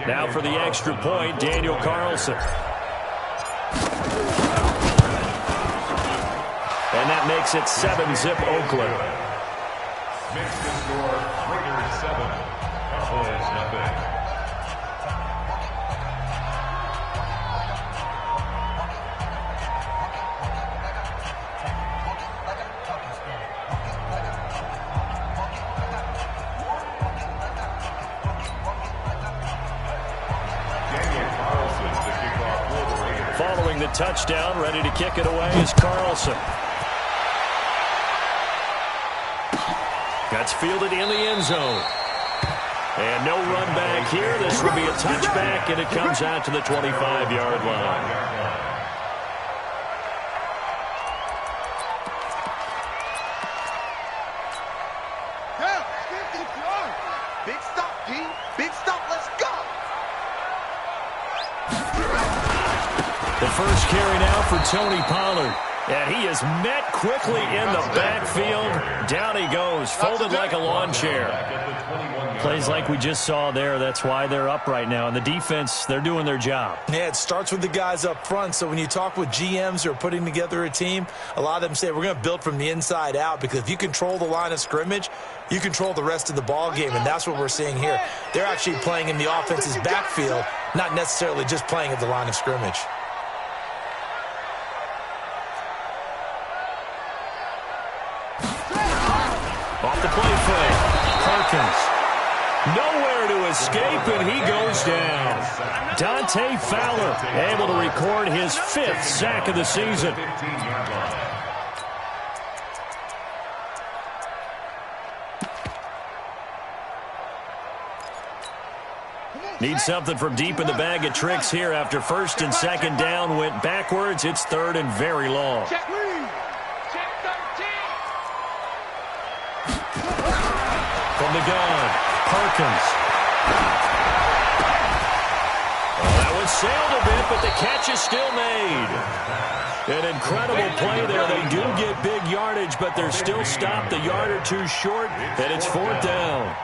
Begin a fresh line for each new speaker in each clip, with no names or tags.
Now for the extra point, Daniel Carlson. And that makes it 7-zip Oakland.
Makes the score Raiders 7, Cowboys nothing.
Following the touchdown, ready to kick it away is Carlson. That's fielded in the end zone. And no run back here. This will be a touchback, and it comes out to the 25-yard line.
Big stop, G. Big stop. Let's go.
The first carry now for Tony Pollard. And he is met quickly in the backfield. Down he goes, folded like a lawn chair. Plays like we just saw there. That's why they're up right now. And the defense, they're doing their job.
Yeah, it starts with the guys up front. So when you talk with GMs who are putting together a team, a lot of them say we're going to build from the inside out, because if you control the line of scrimmage, you control the rest of the ball game, and that's what we're seeing here. They're actually playing in the offense's backfield, not necessarily just playing at the line of scrimmage.
Off the play fake, Perkins. Nowhere to escape, and he goes down. Dante Fowler able to record his 5th sack of the season. Need something from deep in the bag of tricks here after first and second down went backwards. It's third and very long. From the gun, Perkins. Oh, that one sailed a bit, but the catch is still made. An incredible play there. They do get big yardage, but they're still stopped a yard or two short, and it's 4th down.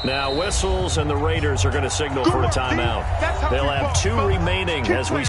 Now whistles, and the Raiders are going to signal for a timeout. They'll have 2 remaining as we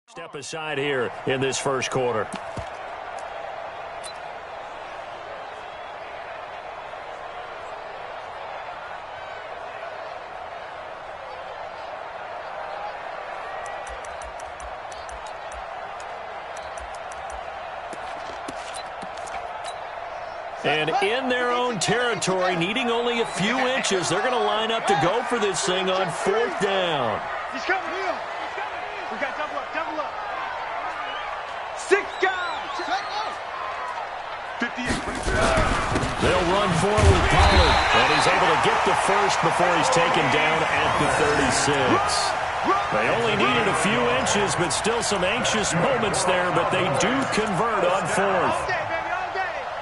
Step aside here in this first quarter. And in their own territory, needing only a few inches, they're going to line up to go for this thing on fourth down.
He's coming. We got double up. 6 guys. 58.
They'll run forward with Pollard, and he's able to get the first before he's taken down at the 36. They only needed a few inches, but still some anxious moments there, but they do convert on fourth.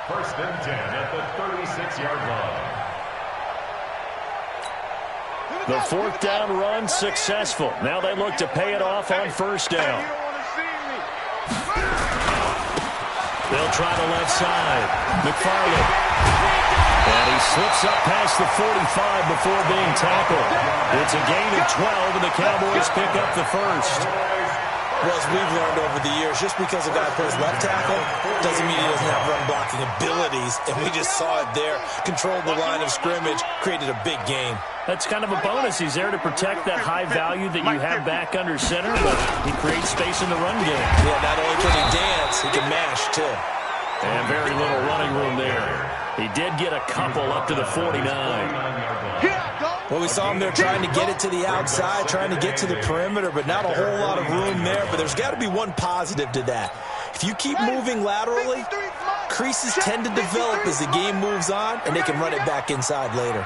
First and 10 at the 36-yard line.
The fourth down run successful. Now they look to pay it off on first down. They'll try the left side. McFarland. And he slips up past the 45 before being tackled. It's a gain of 12, and the Cowboys pick up the first.
Well, as we've learned over the years, just because a guy plays left tackle doesn't mean he doesn't have run-blocking abilities, and we just saw it there. Controlled the line of scrimmage, created a big gain.
That's kind of a bonus. He's there to protect that high value that you have back under center, but he creates space in the run game.
Yeah, not only can he dance, he can mash, too.
And very little running room there. He did get a couple up to the 49.
Well, we saw him there trying to get it to the outside, trying to get to the perimeter, but not a whole lot of room there. But there's got to be one positive to that. If you keep moving laterally, creases tend to develop as the game moves on, and they can run it back inside later.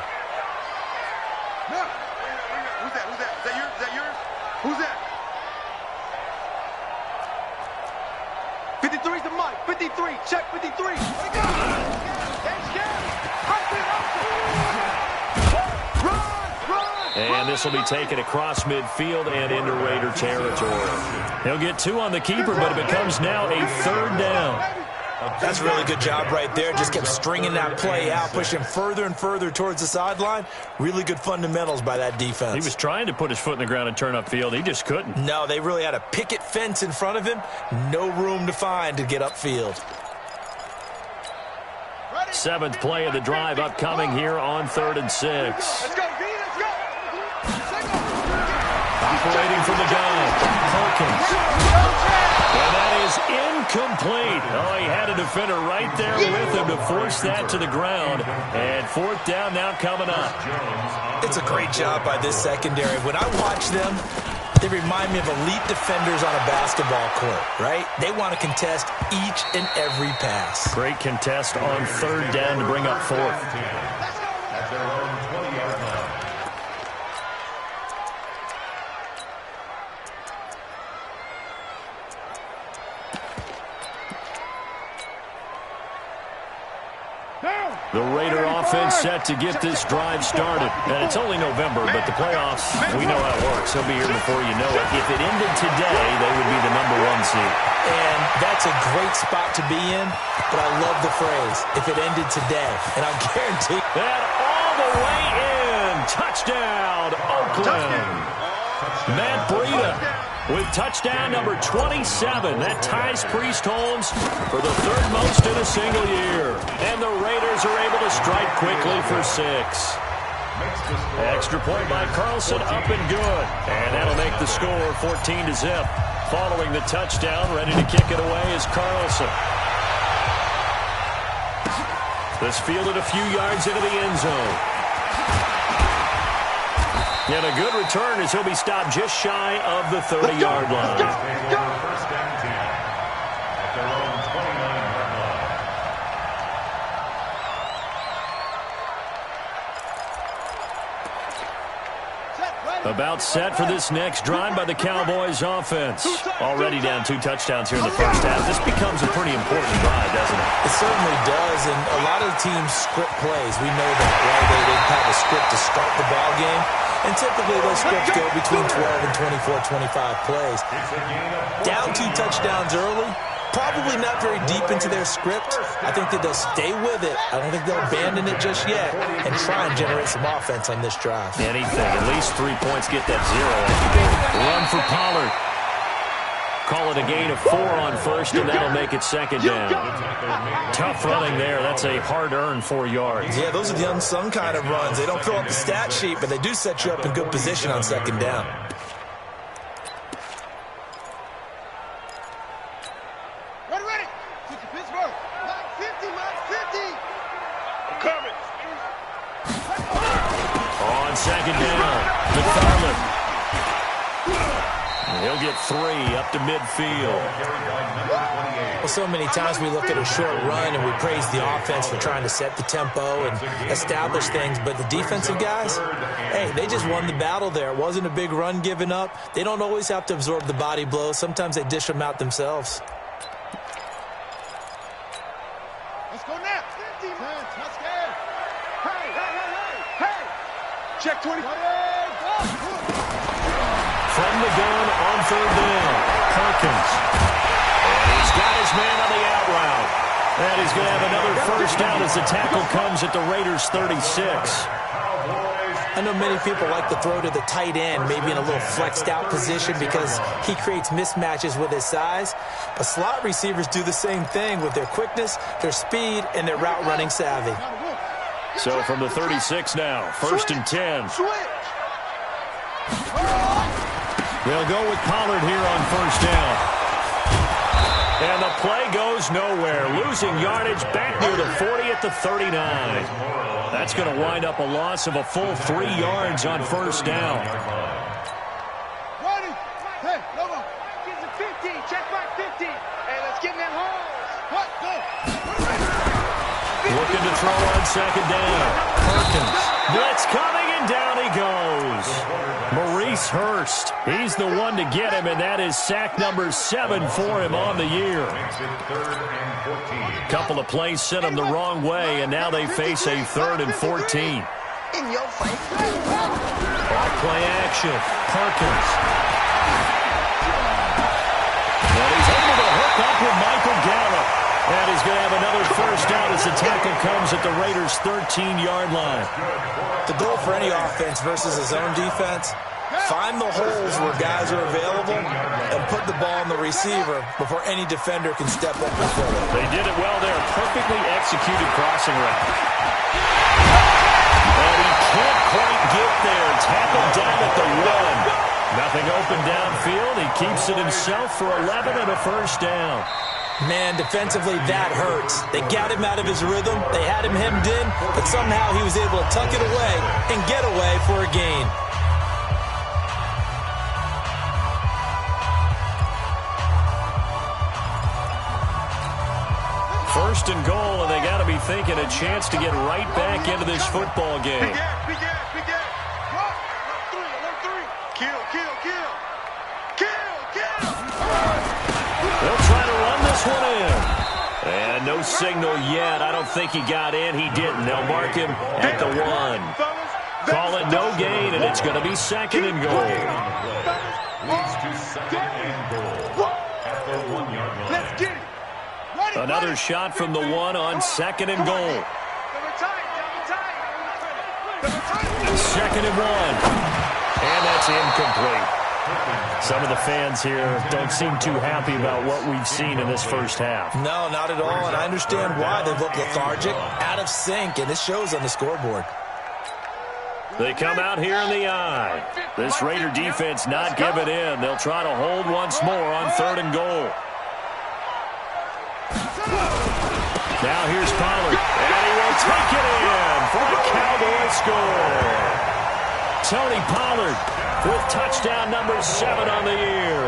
Who's that? Is that yours? Who's that? 53's the mic. 53. Check 53.
And this will be taken across midfield and into Raider territory. He'll get 2 on the keeper, but it becomes now a third down.
That's a really good job right there. Just kept stringing that play out, pushing further and further towards the sideline. Really good fundamentals by that defense.
He was trying to put his foot in the ground and turn upfield. He just couldn't.
No, they really had a picket fence in front of him. No room to find to get upfield.
7th play of the drive upcoming here on 3rd and 6.
Let's go, V. Let's go.
Operating from the gun, Perkins. And that is incomplete. Oh, he had a defender right there with him to force that to the ground. And 4th down now coming up.
It's a great job by this secondary. When I watch them, they remind me of elite defenders on a basketball court, right? They want to contest each and every pass.
Great contest on 3rd down to bring up 4th.
At their own 20-yard line.
The Raider offense set to get this drive started. And it's only November, but the playoffs, we know how it works. They'll be here before you know it. If it ended today, they would be the #1 seed.
And that's a great spot to be in, but I love the phrase, if it ended today. And I guarantee
that all the way in. Touchdown, Oakland. Matt Breida with touchdown number 27. That ties Priest Holmes for the 3rd most in a single year. And the Raiders are able to strike quickly for 6. Extra point by Carlson, up and good. And that'll make the score 14-0. Following the touchdown, ready to kick it away is Carlson. This fielded a few yards into the end zone. And a good return as he'll be stopped just shy of the 30-yard line.
First down 10 at their own 29-yard line.
About set for this next drive by the Cowboys offense. Already down 2 touchdowns here in the first half. This becomes a pretty important drive, doesn't it?
it certainly does, and a lot of the teams script plays. We know that, right? They have a script to start the ball game. And typically those scripts go between 12 and 24, 25 plays. Down 2 touchdowns early, probably not very deep into their script. I think that they'll stay with it. I don't think they'll abandon it just yet and try and generate some offense on this drive.
Anything, at least 3 points, get that 0. Run for Pollard. call it a gain of 4 on first, and that'll make it second down. Tough running there. That's a hard-earned 4 yards.
Yeah, those are the unsung kind of runs. They don't fill up the stat sheet, but they do set you up in good position on second down.
Ready. Pittsburgh. Line 50, line 50. I'm coming.
On second down, McFarland. He'll get 3 up to midfield.
Well, so many times we look at a short run and we praise the offense for trying to set the tempo and establish things, but the defensive guys, hey, they just won the battle there. It wasn't a big run given up. They don't always have to absorb the body blows. Sometimes they dish them out themselves.
Let's go now. 50, man. Let's go. Hey. Check 20.
From the gun on third down, Perkins. And he's got his man on the out route. And he's going to have another first down as the tackle comes at the Raiders' 36.
I know many people like to throw to the tight end, maybe in a little flexed out position because he creates mismatches with his size. But slot receivers do the same thing with their quickness, their speed, and their route running savvy.
So from the 36 now, first and 10. They'll go with Pollard here on first down. And the play goes nowhere. Losing yardage back near the 40 at the 39. That's going to wind up a loss of a full 3 yards on first down.
Ready. Hey, come on. Get to 50. Check back 50. Hey, let's get in that hole. What? Go.
Looking to throw on second down. Perkins. Blitz coming, and down he goes. Maurice Hurst. He's the one to get him, and that is sack number 7 for him on the year. Couple of plays sent him the wrong way, and now they face a 3rd and 14.
In your face.
Back play action. Perkins. And he's able to hook up with Michael Gallup. And he's going to have another first down as the tackle comes at the Raiders' 13-yard line.
The goal for any offense versus his own defense, find the holes where guys are available and put the ball on the receiver before any defender can step up and fill it.
They did it well there. Perfectly executed crossing route. And he can't quite get there. Tackled down at the 1. Nothing open downfield. He keeps it himself for 11 and a first down.
Man, defensively, that hurts. They got him out of his rhythm. They had him hemmed in, but somehow he was able to tuck it away and get away for a gain.
First and goal, and they got to be thinking a chance to get right back into this football game.
Big gap. Run. 3. Kill.
They'll try to run this one in. And no signal yet. I don't think he got in. He didn't. They'll mark him at the 1. Call it no gain, and it's going to be second and goal.
Leads to second and goal at the 1-yard line.
Let's get it.
Another shot from the 1 on second and goal. Second and 1. And that's incomplete. Some of the fans here don't seem too happy about what we've seen in this first half.
No, not at all, and I understand why. They look lethargic, out of sync, and it shows on the scoreboard.
They come out here in the eye. This Raider defense not giving in. They'll try to hold once more on third and goal. Now here's Pollard, and he will take it in for a Cowboy score. Tony Pollard with touchdown number 7 on the year,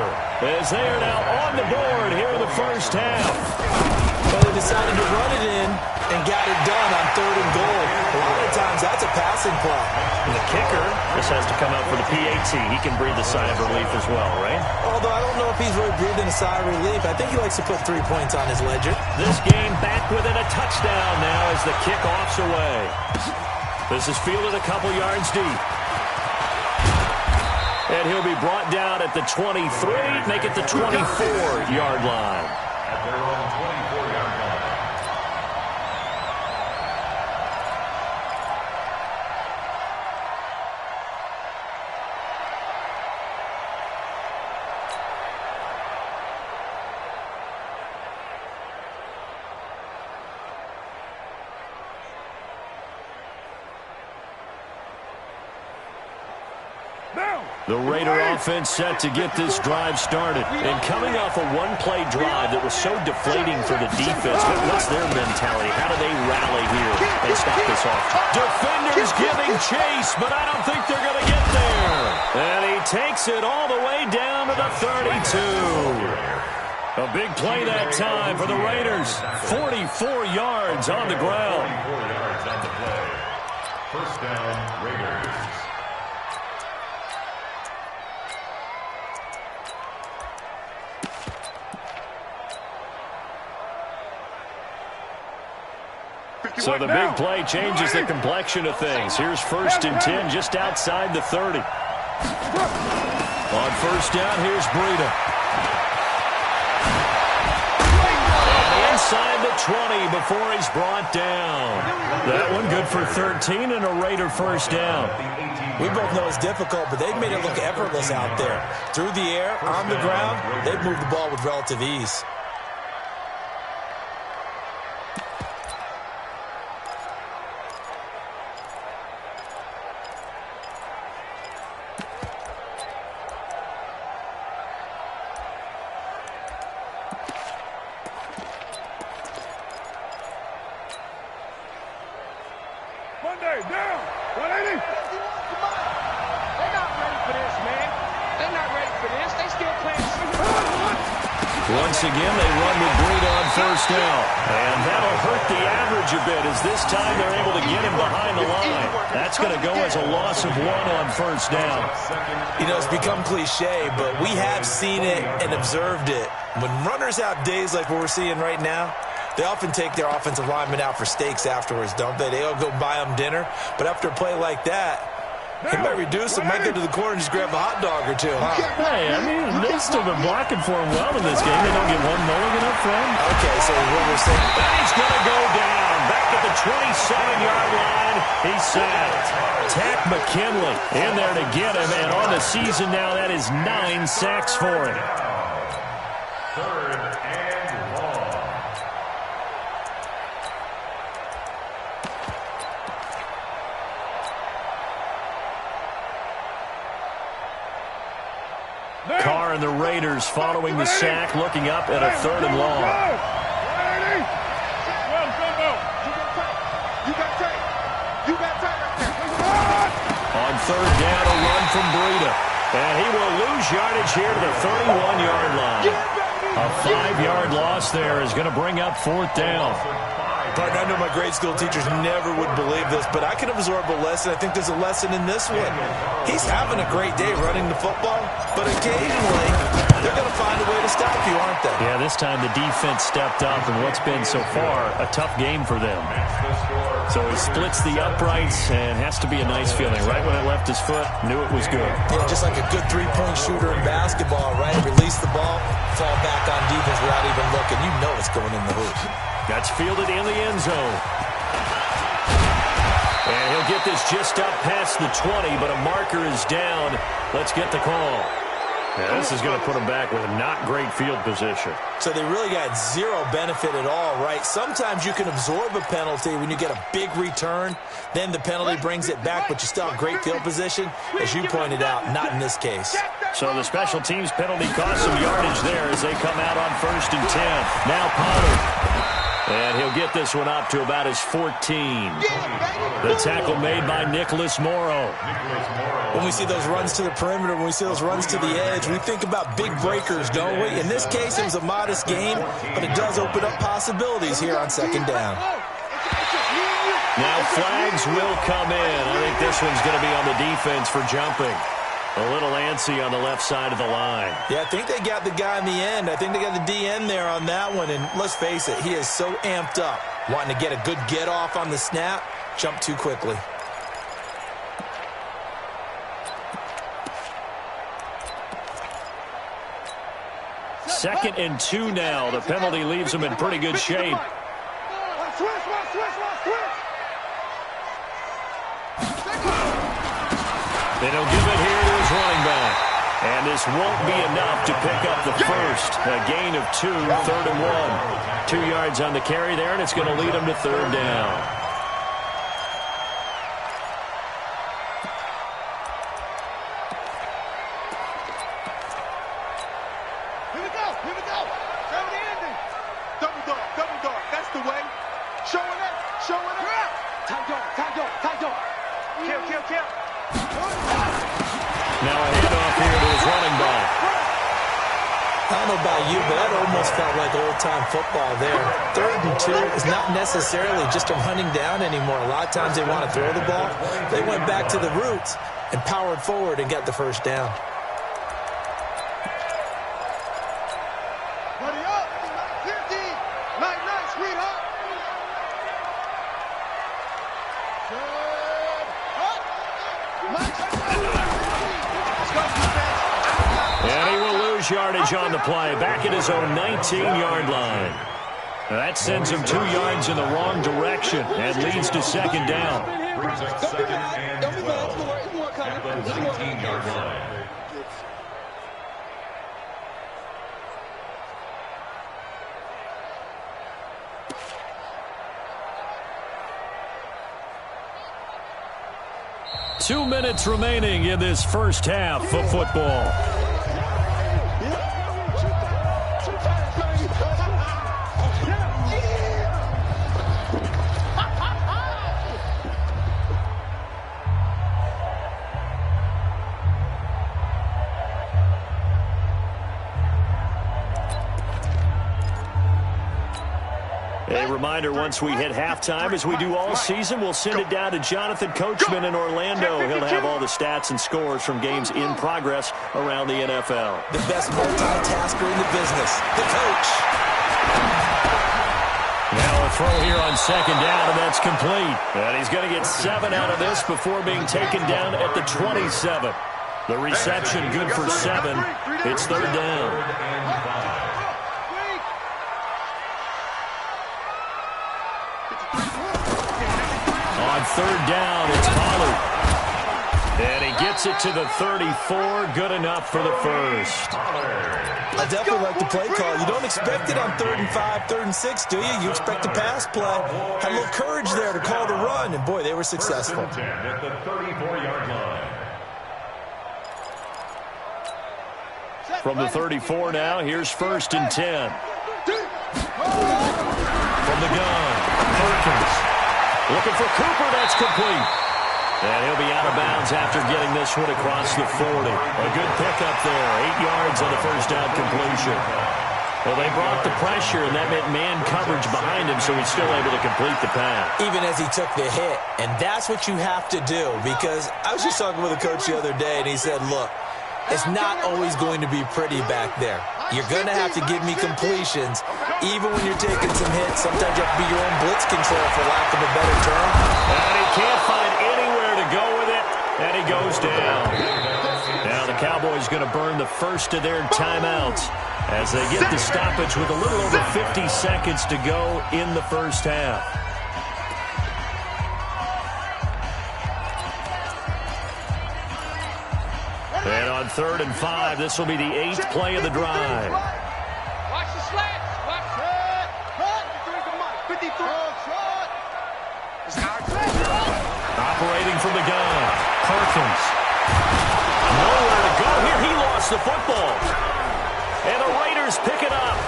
as they are now on the board here in the first half.
Well, they decided to run it in and got it done on third and goal. A lot of times that's a passing play.
And the kicker, this has to come out for the PAT. He can breathe a sigh of relief as well, right?
Although I don't know if he's really breathing a sigh of relief. I think he likes to put 3 points on his ledger.
This game back within a touchdown now as the kickoff's away. This is fielded a couple yards deep. And he'll be brought down at the 23, make it the 24-yard line.
At their own 24-yard line.
The Raider offense set to get this drive started. And coming off a one-play drive that was so deflating for the defense, what's their mentality? How do they rally here and stop this off? Defenders giving chase, but I don't think they're going to get there. And he takes it all the way down to the 32. A big play that time for the Raiders. 44 yards on the ground.
44 yards on the play. First down, Raiders.
So the big play changes the complexion of things. Here's 1st and 10 just outside the 30. On first down, here's Breida. Inside the 20 before he's brought down. That one good for 13 and a Raider first down.
We both know it's difficult, but they've made it look effortless out there. Through the air, on the ground, they've moved the ball with relative ease.
Once again, they run with Breida on first down. And that'll hurt the average a bit as this time they're able to get him behind the line. That's going to go as a loss of 1 on first down.
You know, it's become cliche, but we have seen it and observed it. When runners have days like what we're seeing right now, they often take their offensive linemen out for steaks afterwards, don't they? They all go buy them dinner. But after a play like that, he might reduce it, might go to the corner and just grab a hot dog or two, huh?
Hey, I mean, they've still been blocking for him well in this game. They don't get one mulligan up front.
Okay, so what we're saying.
And he's going to go down. Back at the 27-yard line. He's sacked. Tack McKinley in there to get him. And on the season now, that is 9 sacks for him.
3rd and long.
Carr and the Raiders following the sack, looking up at a 3rd and long. On 3rd down, a run from Breida. And he will lose yardage here to the 31-yard line. A 5-yard loss there is going to bring up 4th down.
Partner, I know my grade school teachers never would believe this, but I can absorb a lesson. I think there's a lesson in this one. He's having a great day running the football, but occasionally they're going to find a way to stop you, aren't they?
Yeah, this time the defense stepped up in what's been so far a tough game for them. So he splits the uprights and has to be a nice feeling. Right when it left his foot, knew it was good.
Yeah, just like a good three-point shooter in basketball, right? Release the ball, fall back on defense without even looking. You know it's going in the hoop.
That's fielded in the end zone. And he'll get this just up past the 20, but a marker is down. Let's get the call. Yeah, this is going to put him back with a not great field position.
So they really got zero benefit at all, right? Sometimes you can absorb a penalty when you get a big return. Then the penalty brings it back, but you still have great field position. As you pointed out, not in this case.
So the special teams penalty cost some yardage there as they come out on 1st and 10. Now Pollard. And he'll get this one up to about his 14. The tackle made by Nicholas Morrow.
When we see those runs to the perimeter, when we see those runs to the edge, we think about big breakers, don't we? In this case, it was a modest game, but it does open up possibilities here on 2nd down.
Now flags will come in. I think this one's going to be on the defense for jumping. A little antsy on the left side of the line.
Yeah, I think they got the guy in the end. I think they got the DN there on that one. And let's face it, he is so amped up, wanting to get a good get off on the snap, jump too quickly.
Second and 2 now. The penalty leaves him in pretty good shape. They don't give it here to his running back. And this won't be enough to pick up the first. A gain of 2, 3rd and 1. 2 yards on the carry there, and it's going to lead him to 3rd down. Now a handoff here to his running back.
I don't know about you, but that almost felt like old-time football there. 3rd and 2 is not necessarily just a running down anymore. A lot of times they want to throw the ball. They went back to the roots and powered forward and got the first down.
Buddy up. 50. Night, sweetheart.
And he will lose yardage on the play. Back at his own 19-yard line. That sends him 2 yards in the wrong direction and leads to 2nd down.
Brings up 2nd and 12 at the 19-yard line.
Two minutes remaining in this first half of football. A reminder, once we hit halftime, as we do all season, we'll send it down to Jonathan Coachman in Orlando. He'll have all the stats and scores from games in progress around the NFL.
The best multitasker in the business, the coach.
Now a throw here on 2nd down, and that's complete. And he's going to get 7 out of this before being taken down at the 27. The reception good for 7. It's 3rd down. On 3rd down, it's Pollard. And he gets it to the 34. Good enough for the first.
I definitely like the play call. You don't expect it on 3rd and 5, 3rd and 6, do you? You expect a pass play. Had a little courage there to call the run, and boy, they were successful.
At the 34-yard line.
From the 34 now, here's 1st and 10. From the gun, Perkins. Looking for Cooper, that's complete. And he'll be out of bounds after getting this one across the 40. A good pickup there, 8 yards on the first down completion. Well, they brought the pressure, and that meant man coverage behind him, so he's still able to complete the pass.
Even as he took the hit, and that's what you have to do, because I was just talking with a coach the other day, and he said, look, it's not always going to be pretty back there. You're going to have to give me completions, even when you're taking some hits. Sometimes you have to be your own blitz control, for lack of a better term.
And he can't find anywhere to go with it, and he goes down. Now the Cowboys going to burn the first of their timeouts as they get the stoppage with a little over 50 seconds to go in the first half. And on 3rd and 5, this will be the 8th play of the drive.
Watch the slants. Watch it. 53.
Operating from the gun, Perkins. Nowhere to go here. He lost the football. And the Raiders pick it up.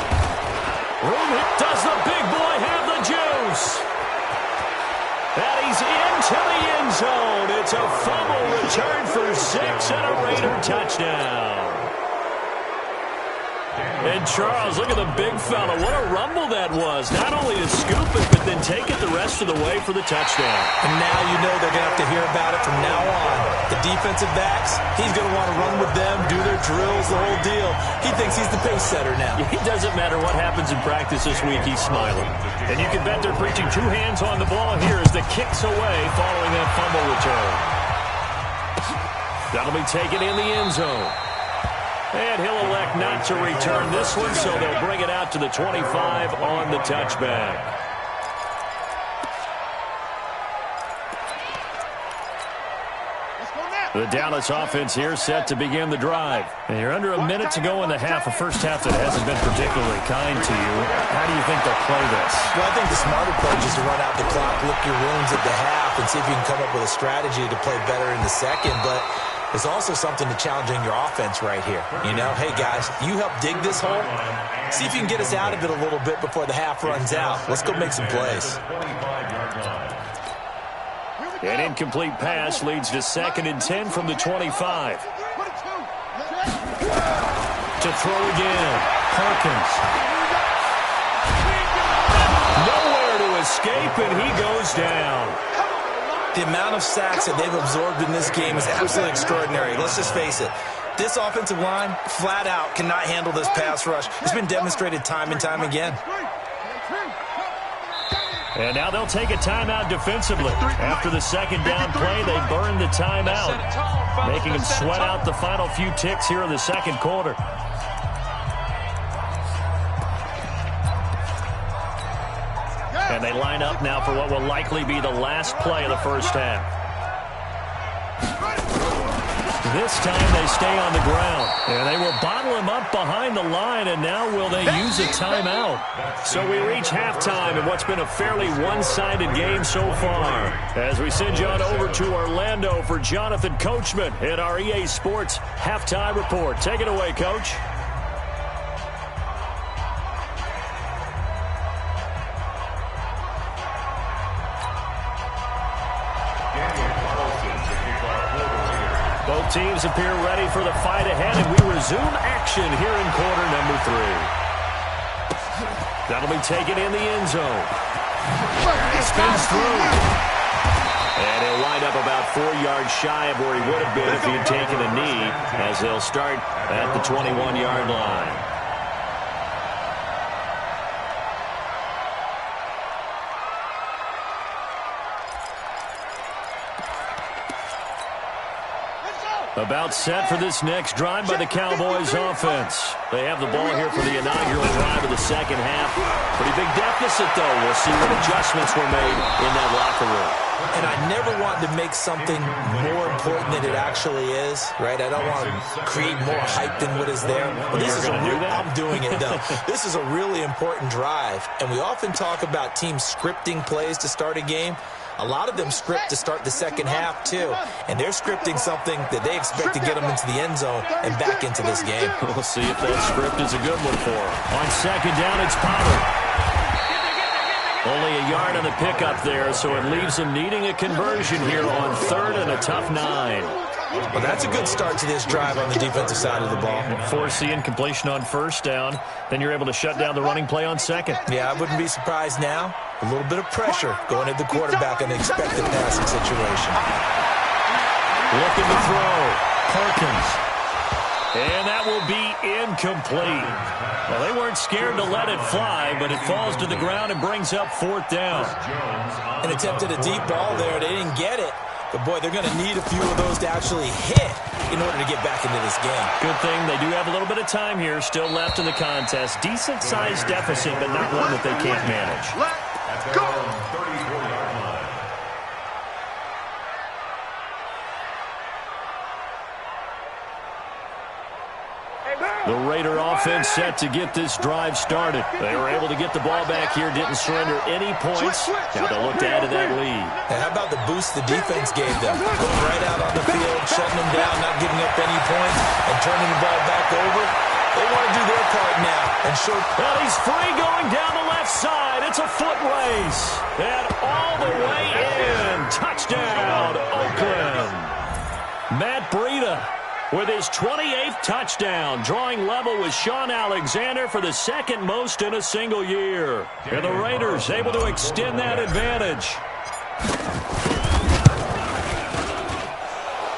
Does the big boy have the juice? And he's into the end zone. It's a fumble return for 6 and a Raider touchdown. And Charles, look at the big fella. What a rumble that was. Not only to scoop it, but then take it the rest of the way for the touchdown.
And now you know they're going to have to hear about it from now on. The defensive backs, he's going to want to run with them, do their drills, the whole deal. He thinks he's the pace setter now.
It doesn't matter what happens in practice this week, he's smiling. And you can bet they're preaching 2 hands on the ball here as the kick's away following that fumble return. That'll be taken in the end zone. And he'll elect not to return this one, so they'll bring it out to the 25 on the touchback. The Dallas offense here set to begin the drive. And you're under a minute to go in the half, a first half that hasn't been particularly kind to you. How do you think they'll play this?
Well, I think the smart approach is to run out the clock, lick your wounds at the half, and see if you can come up with a strategy to play better in the second. But there's also something to challenging your offense right here. You know, hey, guys, you help dig this hole. See if you can get us out of it a little bit before the half runs out. Let's go make some plays.
An incomplete pass leads to 2nd and 10 from the 25. To throw again. Perkins. Nowhere to escape, and he goes down.
The amount of sacks that they've absorbed in this game is absolutely extraordinary. Let's just face it. This offensive line, flat out, cannot handle this pass rush. It's been demonstrated time and time again.
And now they'll take a timeout defensively. After the 2nd down play, they burn the timeout, making them sweat out the final few ticks here in the 2nd quarter. And they line up now for what will likely be the last play of the 1st half. This time they stay on the ground. And they will bottle him up behind the line, and now will they use a timeout? So we reach halftime in what's been a fairly one-sided game so far. As we send you on over to Orlando for Jonathan Coachman at our EA Sports Halftime Report. Take it away, Coach. Both teams appear ready for the fight ahead, and we resume action here in quarter number 3. That'll be taken in the end zone. Spins through. And he'll wind up about 4 yards shy of where he would have been if he had taken a knee, as they'll start at the 21-yard line. About set for this next drive by the Cowboys offense. They have the ball here for the inaugural drive of the 2nd half. Pretty big deficit, though. We'll see what adjustments were made in that locker room.
And I never want to make something more important than it actually is, right? I don't want to create more hype than what is there. But this is I'm doing it, though. This is a really important drive. And we often talk about teams scripting plays to start a game. A lot of them script to start the 2nd half, too. And they're scripting something that they expect to get them into the end zone and back into this game.
We'll see if that script is a good one for them. On 2nd down, it's Pollard. Only a yard on the pickup there, so it leaves them needing a conversion here on 3rd and a tough 9.
Well, that's a good start to this drive on the defensive side of the ball.
Force the incompletion on 1st down. Then you're able to shut down the running play on 2nd.
Yeah, I wouldn't be surprised now. A little bit of pressure going at the quarterback in the expected passing situation.
Looking to throw. Perkins. And that will be incomplete. Well, they weren't scared to let it fly, but it falls to the ground and brings up 4th down.
And attempted a deep ball there. They didn't get it. But, boy, they're going to need a few of those to actually hit in order to get back into this game.
Good thing they do have a little bit of time here still left in the contest. Decent-sized deficit, but not one that they can't manage.
At their own 34-yard line.
The Raider offense set to get this drive started. They were able to get the ball back here, didn't surrender any points. Now they'll look to add to that lead.
And how about the boost the defense gave them? Going right out on the field, shutting them down, not giving up any points, and turning the ball back over. They want to do their part now. And show.
Well, he's free going down the left side. It's a foot race. And all the way in. Touchdown, Oakland. Matt Breida with his 28th touchdown, drawing level with Sean Alexander for the 2nd most in a single year. And the Raiders able to extend that advantage.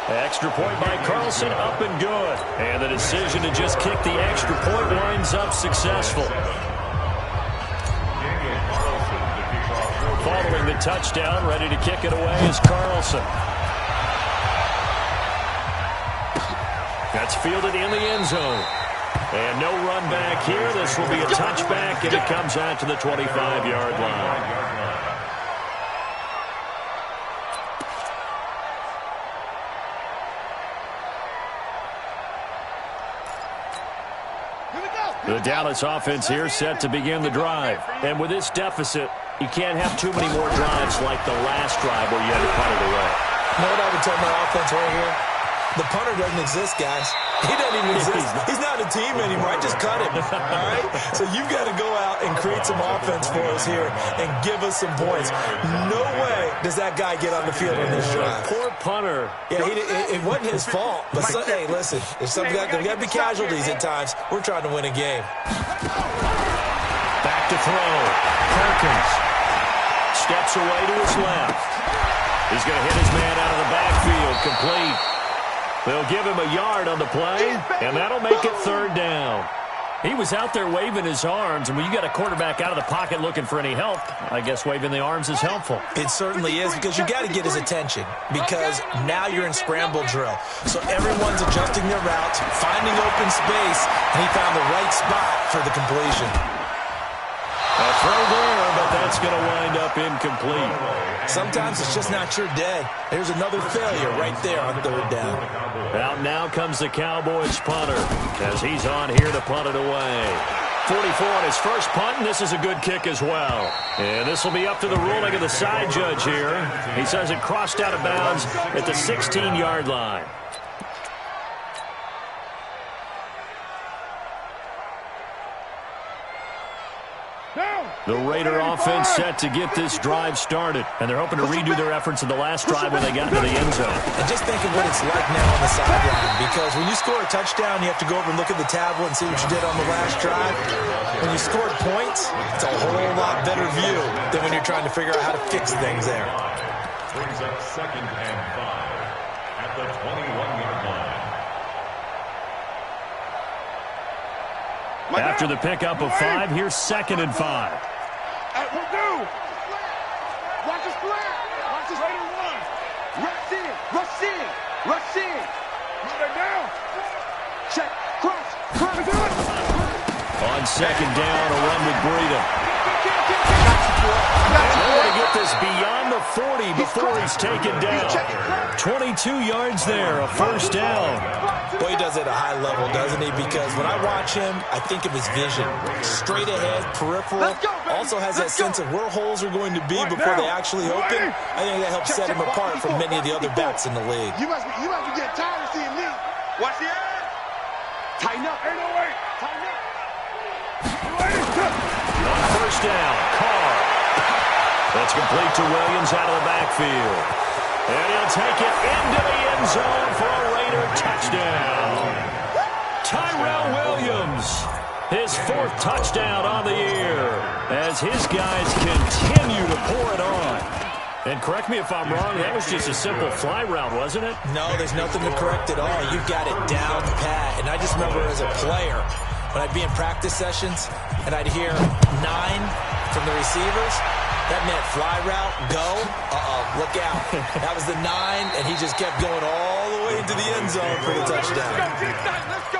Extra point by Carlson, up and good. And the decision to just kick the extra point winds up successful. Following the touchdown, ready to kick it away is Carlson. That's fielded in the end zone. And no run back here. This will be a touchback, and it comes out to the 25-yard line. The Dallas offense here set to begin the drive. And with this deficit, you can't have too many more drives like the last drive where you had to punt it away.
You know what I would tell my offense right here? The punter doesn't exist, guys. He doesn't even exist. He's not a team anymore. I just cut him, all right? So you've got to go out and create some offense for us here and give us some points. No way does that guy get on the field on this drive.
Poor punter.
Yeah, it wasn't his fault. But, hey, listen, there's we got to be casualties at times. We're trying to win a game.
Back to throw. Perkins steps away to his left. He's going to hit his man out of the backfield. Complete. They'll give him a yard on the play, and that'll make it third down. He was out there waving his arms, and when you got a quarterback out of the pocket looking for any help, I guess waving the arms is helpful.
It certainly is, because you got to get his attention, because now you're in scramble drill. So everyone's adjusting their routes, finding open space, and he found the right spot for the completion.
A throw there, but that's going to wind up incomplete.
Sometimes it's just not your day. There's another failure right there on third down.
Out now comes the Cowboys punter as he's on here to punt it away. 44 on his first punt, and this is a good kick as well. And this will be up to the ruling of the side judge here. He says it crossed out of bounds at the 16-yard line. The Raider offense set to get this drive started, and they're hoping to redo their efforts in the last drive when they got into the end zone.
And just think of what it's like now on the sideline, because when you score a touchdown, you have to go over and look at the tablet and see what you did on the last drive. When you scored points, it's a whole lot better view than when you're trying to figure out how to fix things there.
Brings up 2nd and 5 at the 21-yard line.
After the pickup of 5, here's 2nd and 5.
Watch this play. Watch this Raider run. Rush in. Rush in. Rush in. Move it down. Check. Cross. Cross. Do it.
On 2nd down, a run with Breida. To get this beyond the 40 before he's taken down. 22 yards there, a first down.
Boy, he does it at a high level, doesn't he? Because when I watch him, I think of his vision. Straight ahead, peripheral. Also has that sense of where holes are going to be before they actually open. I think that helps set him apart from many of the other backs in the league.
You must be getting tired of seeing me. Watch the air. Tighten up. Ain't no way. Tighten up.
On first down, Carr. That's complete to Williams out of the backfield. And he'll take it into the end zone for a Raider touchdown. Tyrell Williams, his 4th touchdown on the year, as his guys continue to pour it on. And correct me if I'm wrong, that was just a simple fly route, wasn't it?
No, there's nothing to correct at all. You've got it down pat. And I just remember as a player, when I'd be in practice sessions and I'd hear 9 from the receivers, that meant fly route, go, look out. That was the 9, and he just kept going all the way into the end zone for the touchdown.
Let's go.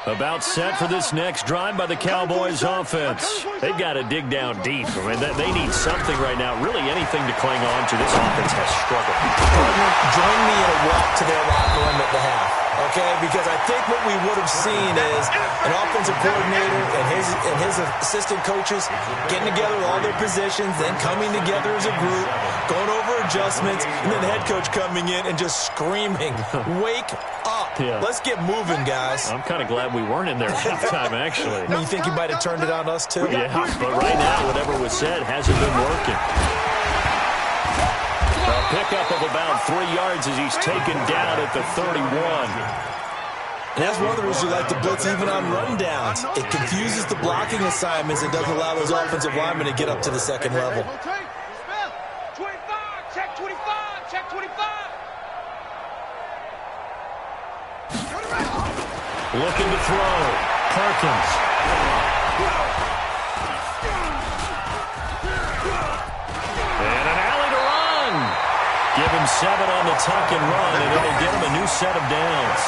About set for this next drive by the Cowboys offense. They've got to dig down deep. I mean, they need something right now, really anything to cling on to. This offense has struggled.
Partner, join me in a walk to their locker room at the half, okay? Because I think what we would have seen is an offensive coordinator and his assistant coaches getting together with all their positions, then coming together as a group, going over adjustments, and then the head coach coming in and just screaming, wake up.
Yeah.
Let's get moving, guys.
I'm kind of glad we weren't in there at halftime, actually.
You think he might have turned it on us, too?
Yeah, but right now, whatever was said hasn't been working. A pickup of about 3 yards as he's taken down at the 31.
And that's one of the reasons we like to blitz even on rundowns. It confuses the blocking assignments and doesn't allow those offensive linemen to get up to the second level.
25. Check 25. Check 25.
Looking to throw. Perkins. And an alley to run. Give him 7 on the tuck and run, and it'll get him a new set of downs.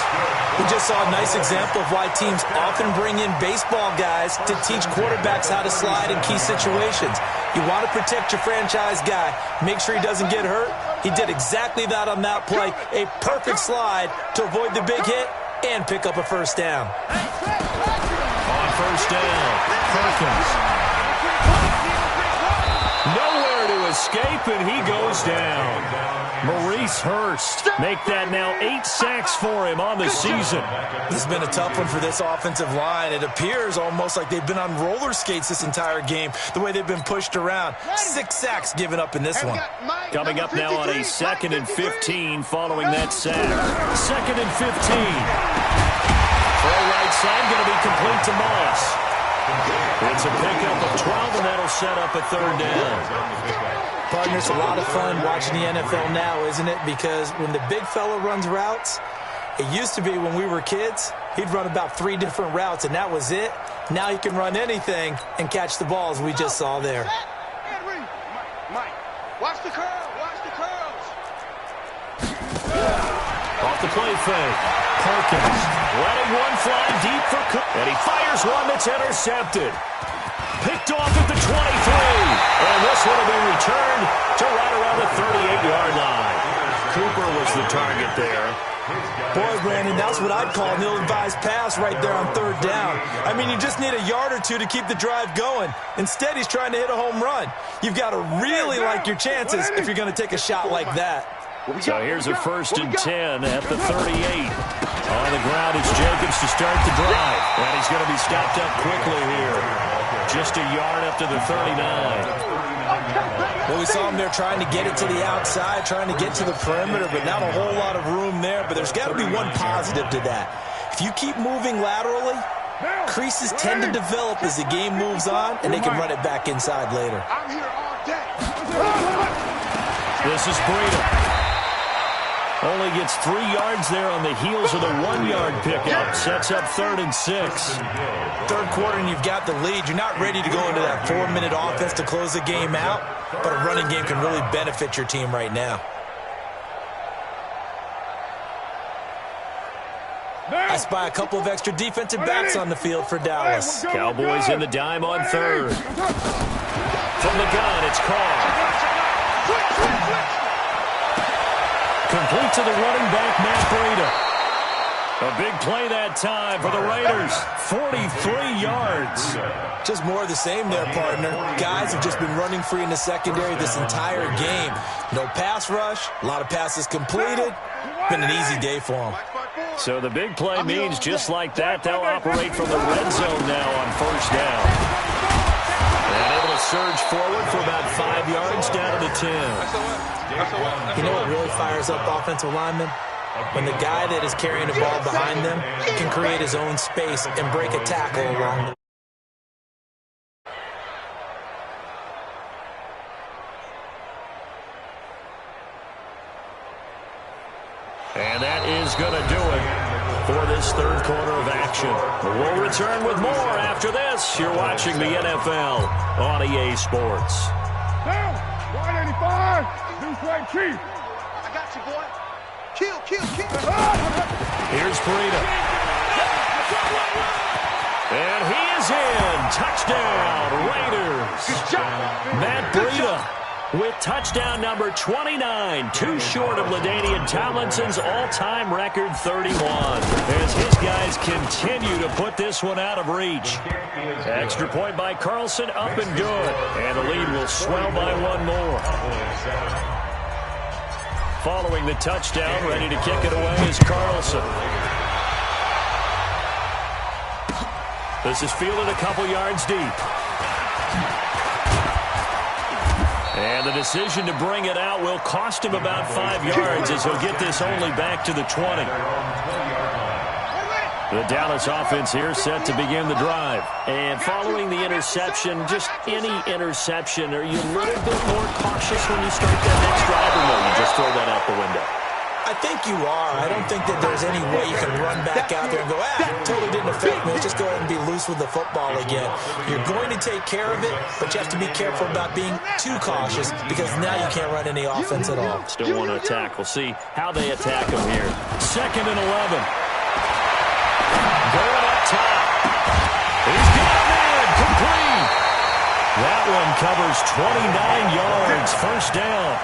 We just saw a nice example of why teams often bring in baseball guys to teach quarterbacks how to slide in key situations. You want to protect your franchise guy. Make sure he doesn't get hurt. He did exactly that on that play. A perfect slide to avoid the big hit and pick up a first down.
On first down, Perkins. Nowhere to escape, and he goes down. Maurice Hurst make that now 8 sacks for him on the season.
This has been a tough one for this offensive line. It appears almost like they've been on roller skates this entire game, the way they've been pushed around. 6 sacks given up in this one.
Coming up now on a 2nd and 15 following that sack. 2nd and 15. Throw right side going to be complete to Moss. It's a pickup of 12, and that'll set up a 3rd down.
Partner, it's a lot of fun watching the NFL now, isn't it? Because when the big fella runs routes, it used to be when we were kids, he'd run about 3 different routes, and that was it. Now he can run anything and catch the balls we just saw there.
Mike, watch the curl. Watch the curls.
Off the play fake. Perkins letting one fly deep for Cook. And he fires one that's intercepted. Picked off at the 23. And this one will be returned to right around the 38-yard line. Cooper was the target there.
Boy, Brandon, that's what I'd call an ill-advised pass right there on 3rd down. I mean, you just need a yard or two to keep the drive going. Instead, he's trying to hit a home run. You've got to really like your chances if you're going to take a shot like that.
So here's a 1st and 10 at the 38. On the ground, it's Jacobs to start the drive. And he's going to be stopped up quickly here. Just a yard up to the 39.
Well, we saw him there trying to get it to the outside, trying to get to the perimeter, but not a whole lot of room there. But there's got to be one positive to that. If you keep moving laterally, creases tend to develop as the game moves on, and they can run it back inside later.
I'm here all day.
This is Breida. Only gets 3 yards there on the heels of the 1-yard pickup. Sets up 3rd and 6.
3rd quarter and you've got the lead. You're not ready to go into that 4-minute offense to close the game out, but a running game can really benefit your team right now. I spy a couple of extra defensive backs on the field for Dallas.
Cowboys in the dime on 3rd. From the gun, it's Carr. Complete to the running back, Matt Breida. A big play that time for the Raiders. 43 yards.
Just more of the same there, partner. Guys have just been running free in the secondary this entire game. No pass rush, a lot of passes completed. Been an easy day for them.
So the big play means just like that, they'll operate from the red zone now on 1st down. And able to surge forward for about 5 yards down to the 10.
You know what really fires up offensive linemen? When the guy that is carrying the ball behind them can create his own space and break a tackle along the
And that is going to do it for this 3rd quarter of action. We'll return with more after this. You're watching the NFL on EA Sports.
Down, 185, new play, Chief. I got you, boy. Kill.
Here's Breida. And he is in. Touchdown, Raiders.
Good job.
Matt Breida with touchdown number 29, too short of LaDainian Tomlinson's all-time record 31. As his guys continue to put this one out of reach. Extra point by Carlson, up and good. And the lead will swell by 1 more. Following the touchdown, ready to kick it away is Carlson. This is fielded a couple yards deep. And the decision to bring it out will cost him about 5 yards as he'll get this only back to the 20. The Dallas offense here set to begin the drive. And following the interception, just any interception, are you a little bit more cautious when you start that next drive, or no, you just throw that out the window?
I think you are. I don't think that there's any way you can run back out there and go, it totally didn't affect me. Let's just go ahead and be loose with the football again. You're going to take care of it, but you have to be careful about being too cautious because now you can't run any offense at all.
Still want to attack. We'll see how they attack him here. 2nd and 11. Going up top. He's got a man complete. That one covers 29 yards. 1st down.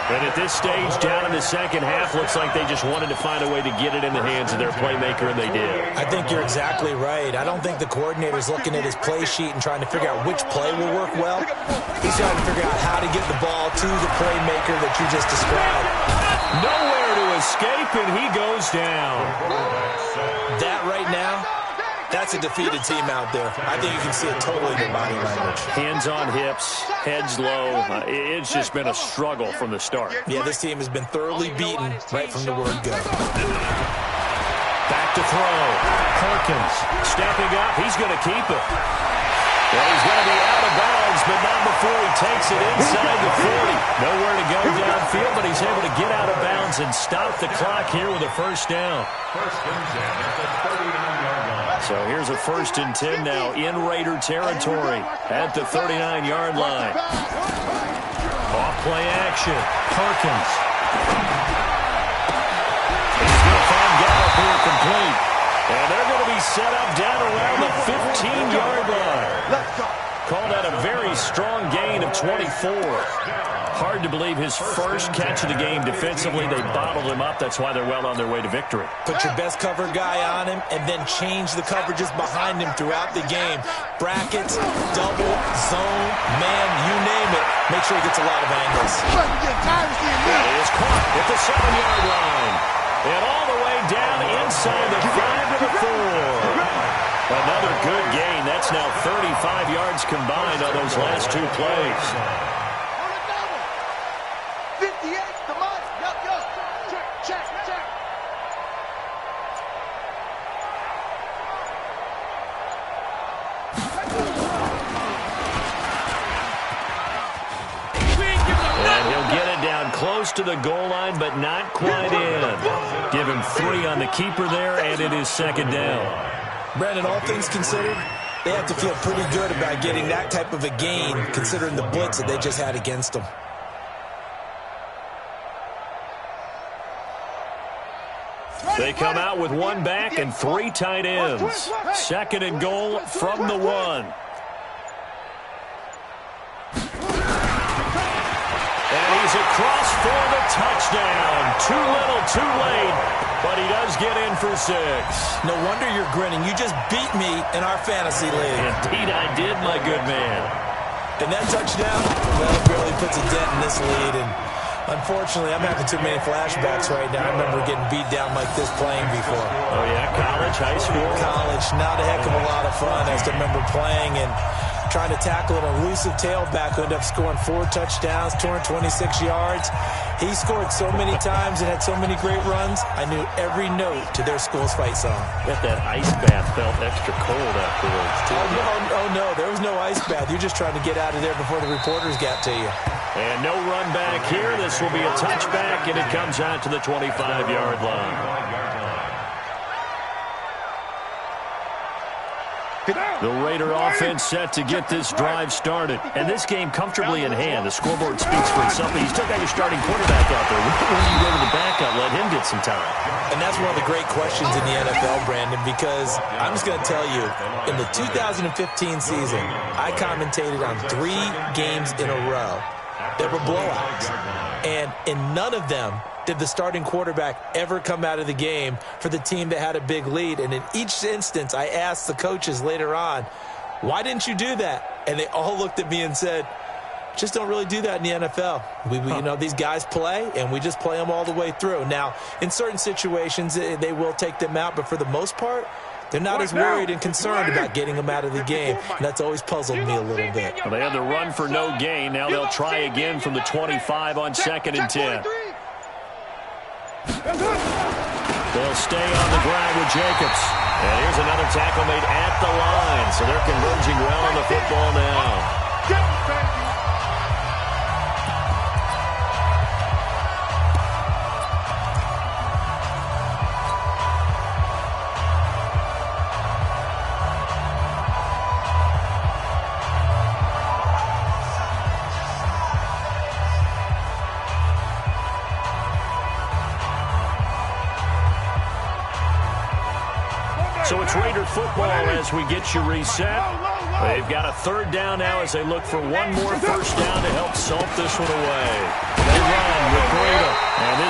And at this stage, down in the second half, looks like they just wanted to find a way to get it in the hands of their playmaker, and they did.
I think you're exactly right. I don't think the coordinator's looking at his play sheet and trying to figure out which play will work well. He's trying to figure out how to get the ball to the playmaker that you just described.
Nowhere to escape, and he goes down.
That right now, that's a defeated team out there. I think you can see it totally in their body language.
Hands on hips, heads low. It's just been a struggle from the start.
Yeah, this team has been thoroughly beaten right from the word go.
Back to throw. Perkins stepping up. He's going to keep it. Well, he's going to be out of bounds, but not before he takes it inside the 40. Nowhere to go downfield, but he's able to get out of bounds and stop the clock here with a first down.
First and 10 at the 39-yard line.
So here's a 1st and 10 now in Raider territory at the 39-yard line. Off play action. Perkins. He's going to find Gallup here complete. And they're going to be set up down around the 15-yard line. Called out a very strong gain of 24. Hard to believe his first catch of the game defensively. They bottled him up. That's why they're well on their way to victory.
Put your best cover guy on him and then change the coverages behind him throughout the game. Brackets, double, zone, man, you name it. Make sure he gets a lot of angles.
That is caught at the 7-yard line. And all the way down inside the 5 to the 4. Another good gain. That's now 35 yards combined on those last 2 plays.
58, come on, go. Check.
And he'll get it down close to the goal line, but not quite in. Give him 3 on the keeper there, and it is 2nd down.
Brandon, all things considered, they have to feel pretty good about getting that type of a gain, considering the blitz that they just had against them.
They come out with 1 back and 3 tight ends. 2nd and goal from the 1. And he's across for the touchdown. Too little, too late, but he does get in for 6.
No wonder you're grinning. You just beat me in our fantasy league.
Indeed I did, my good man.
And that touchdown, well, it barely puts a dent in this lead. And unfortunately, I'm having too many flashbacks right now. I remember getting beat down like this playing before.
Oh, yeah, college, high school?
College, not a heck of a lot of fun. I just remember playing and trying to tackle an elusive tailback who ended up scoring 4 touchdowns, 226 yards. He scored so many times and had so many great runs, I knew every note to their school's fight song.
Bet that ice bath felt extra cold afterwards, too.
Oh, no, there was no ice bath. You're just trying to get out of there before the reporters got to you.
And no run back here. This will be a touchback, and it comes out to the 25-yard line. The Raider offense set to get this drive started. And this game comfortably in hand. The scoreboard speaks for itself, but you still got your starting quarterback out there. When you go to the backup, let him get some time.
And that's one of the great questions in the NFL, Brandon, because I'm just going to tell you, in the 2015 season, I commentated on 3 games in a row that were blowouts. And in none of them did the starting quarterback ever come out of the game for the team that had a big lead. And in each instance, I asked the coaches later on, why didn't you do that? And they all looked at me and said, just don't really do that in the NFL. You know, these guys play, and we just play them all the way through. Now, in certain situations, they will take them out, but for the most part, they're not as worried and concerned about getting them out of the game. And that's always puzzled me a little bit.
Well, they had the run for no gain. Now they'll try again from the 25 on 2nd and 10. They'll stay on the ground with Jacobs. And here's another tackle made at the line. So they're converging well on the football now. So it's Raider football as we get you reset. They've got a 3rd down now as they look for one more first down to help salt this one away. They run with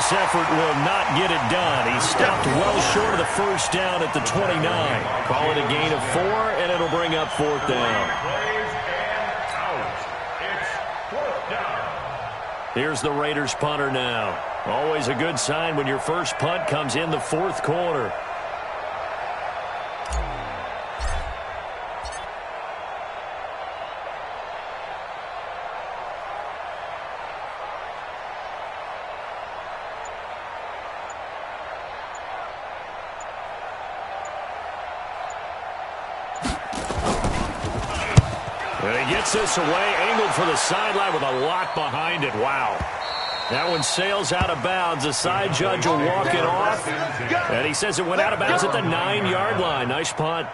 this effort will not get it done. He stopped well short of the first down at the 29. Call it a gain of 4, and it'll bring up 4th down. Here's the Raiders punter now. Always a good sign when your first punt comes in the 4th quarter. And he gets this away, angled for the sideline with a lot behind it. Wow. That one sails out of bounds. The side judge will walk it off. And he says it went out of bounds at the 9-yard line. Nice punt.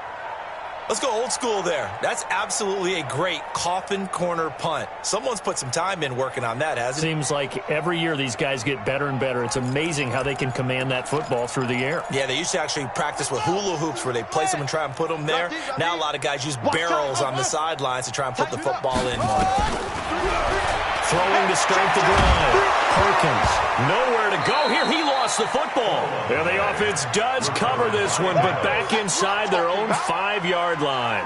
Let's go old school there. That's absolutely a great coffin corner punt. Someone's put some time in working on that, hasn't it?
Seems like every year these guys get better and better. It's amazing how they can command that football through the air.
Yeah, they used to actually practice with hula hoops where they place them and try and put them there. Now a lot of guys use barrels on the sidelines to try and put the football in one.
Throwing to start the drive. Perkins, nowhere to go here. He lost the football. And the offense does cover this one, but back inside their own 5-yard line.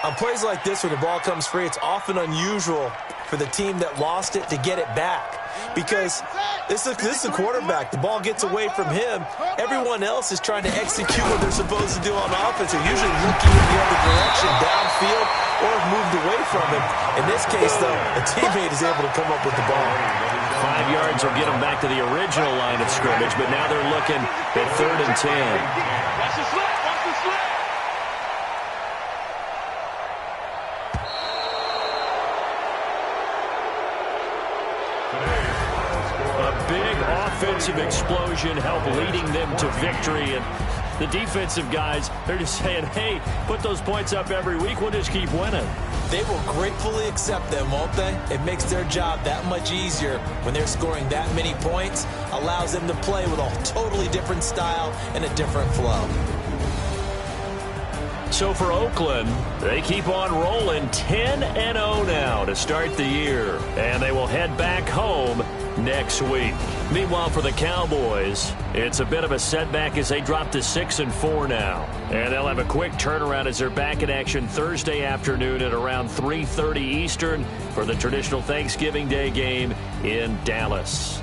On plays like this where the ball comes free, it's often unusual for the team that lost it to get it back. Because this is a quarterback. The ball gets away from him. Everyone else is trying to execute what they're supposed to do on offense. They're usually looking in the other direction, downfield, or have moved away from him. In this case, though, a teammate is able to come up with the ball.
5 yards will get them back to the original line of scrimmage, but now they're looking at 3rd and 10.
Watch the slip. Watch the slip.
A big offensive explosion helped leading them to victory. And the defensive guys, they're just saying, hey, put those points up every week. We'll just keep winning.
They will gratefully accept them, won't they? It makes their job that much easier when they're scoring that many points. Allows them to play with a totally different style and a different flow.
So for Oakland, they keep on rolling 10-0 now to start the year. And they will head back home next week. Meanwhile, for the Cowboys, it's a bit of a setback as they drop to 6-4 now. And they'll have a quick turnaround as they're back in action Thursday afternoon at around 3:30 Eastern for the traditional Thanksgiving Day game in Dallas.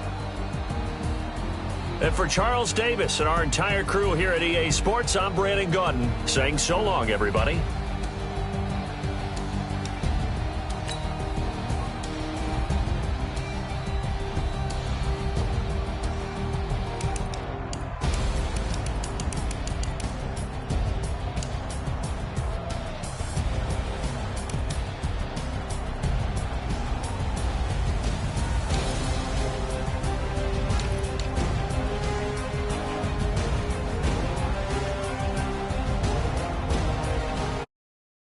And for Charles Davis and our entire crew here at EA Sports, I'm Brandon Gaudin saying so long, everybody.